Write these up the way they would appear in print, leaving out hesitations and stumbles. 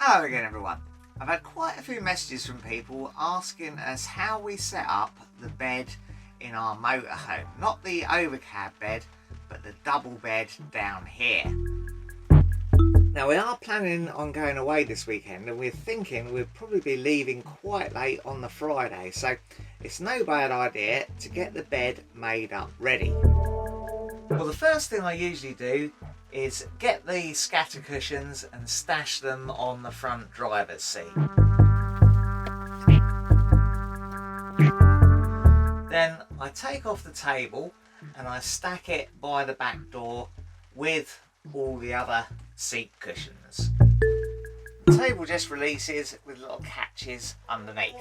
Hello again everyone. I've had quite a few messages from people asking us how we set up the bed in our motorhome. Not the overcab bed, but the double bed down here. Now we are planning on going away this weekend and we're thinking we'll probably be leaving quite late on the Friday, so it's no bad idea to get the bed made up ready. Well, the first thing I usually do is get the scatter cushions and stash them on the front driver's seat. Then I take off the table and I stack it by the back door with all the other seat cushions. The table just releases with little catches underneath.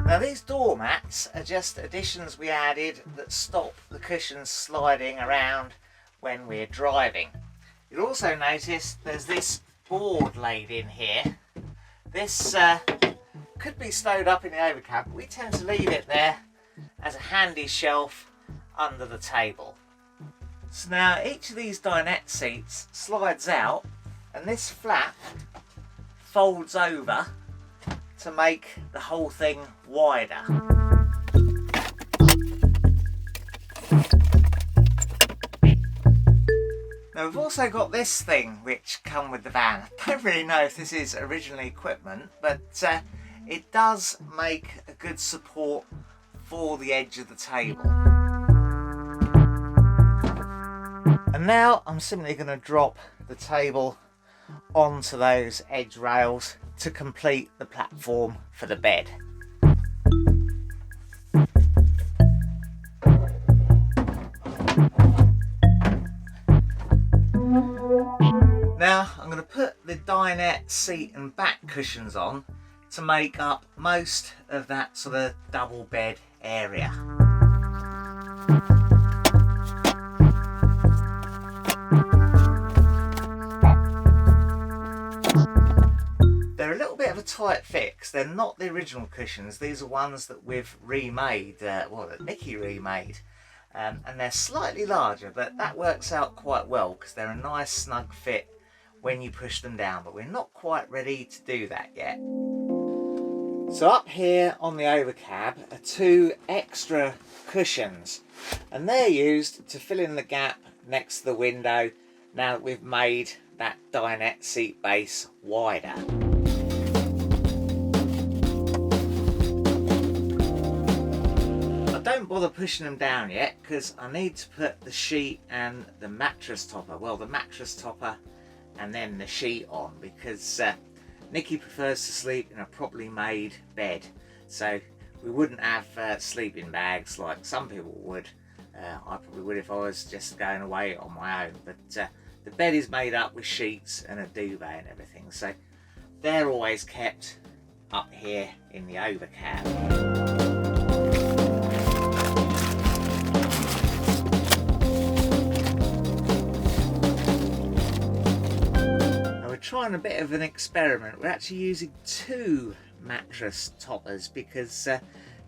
Now these door mats are just additions we added that stop the cushions sliding around when we're driving. You'll also notice there's this board laid in here. This could be stowed up in the overcab, but we tend to leave it there as a handy shelf under the table. So now each of these dinette seats slides out and this flap folds over to make the whole thing wider. Now we've also got this thing which come with the van. I don't really know if this is original equipment, but it does make a good support for the edge of the table. And now I'm simply going to drop the table onto those edge rails to complete the platform for the bed. Now I'm going to put the dinette seat and back cushions on to make up most of that sort of double bed area. They're a little bit of a tight fit because they're not the original cushions. These are ones that we've remade, that Nikki remade. And they're slightly larger, but that works out quite well because they're a nice snug fit when you push them down, but we're not quite ready to do that yet. So up here on the overcab are two extra cushions, and they're used to fill in the gap next to the window now that we've made that dinette seat base wider. Don't bother pushing them down yet because I need to put the sheet and the mattress topper, well, the mattress topper and then the sheet on, because Nikki prefers to sleep in a properly made bed, so we wouldn't have sleeping bags like some people would. I probably would if I was just going away on my own, but the bed is made up with sheets and a duvet and everything, so they're always kept up here in the overcab. Trying a bit of an experiment. We're actually using two mattress toppers because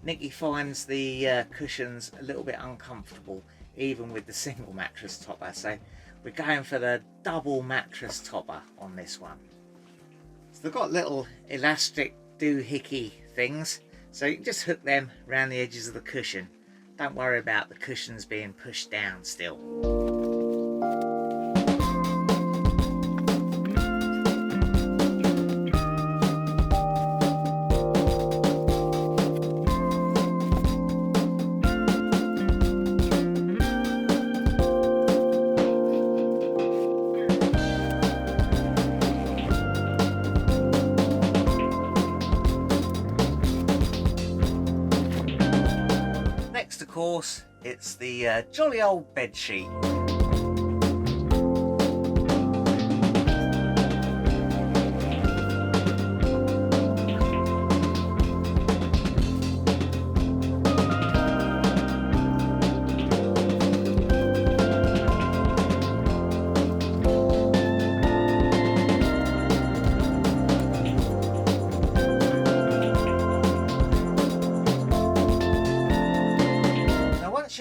Nikki finds the cushions a little bit uncomfortable even with the single mattress topper, so we're going for the double mattress topper on this one. So they've got little elastic doohickey things, so you can just hook them around the edges of the cushion. Don't worry about the cushions being pushed down still. Of course, it's the jolly old bed sheet.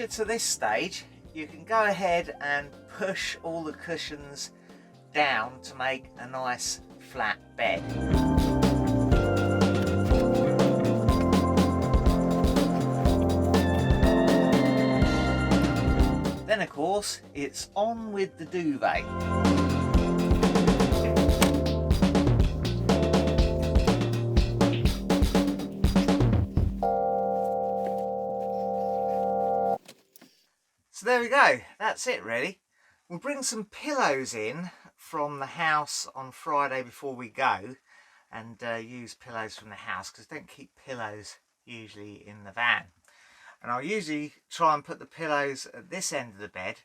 you to this stage, you can go ahead and push all the cushions down to make a nice flat bed. Then of course it's on with the duvet. So there we go, that's it really. We'll bring some pillows in from the house on Friday before we go, and use pillows from the house because I don't keep pillows usually in the van. And I'll usually try and put the pillows at this end of the bed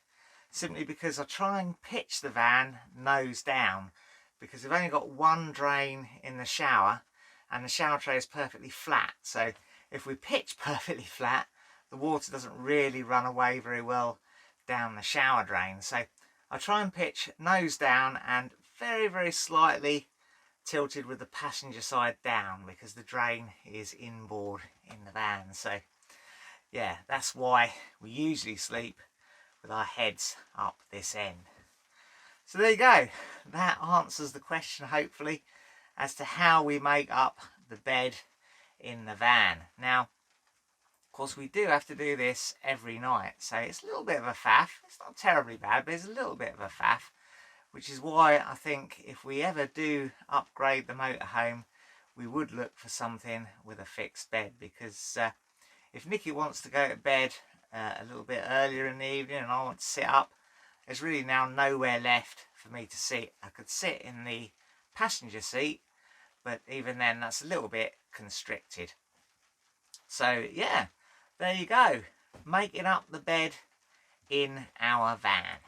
simply because I try and pitch the van nose down, because I've only got one drain in the shower and the shower tray is perfectly flat. So if we pitch perfectly flat, the water doesn't really run away very well down the shower drain. So I try and pitch nose down and very, very slightly tilted with the passenger side down, because the drain is inboard in the van. So yeah, that's why we usually sleep with our heads up this end. So there you go, that answers the question hopefully as to how we make up the bed in the van. Now of course we do have to do this every night, so it's a little bit of a faff. It's not terribly bad, but it's a little bit of a faff, which is why I think if we ever do upgrade the motorhome, we would look for something with a fixed bed, because if Nikki wants to go to bed a little bit earlier in the evening and I want to sit up, there's really now nowhere left for me to sit. I could sit in the passenger seat, but even then that's a little bit constricted. So yeah, there you go, making up the bed in our van.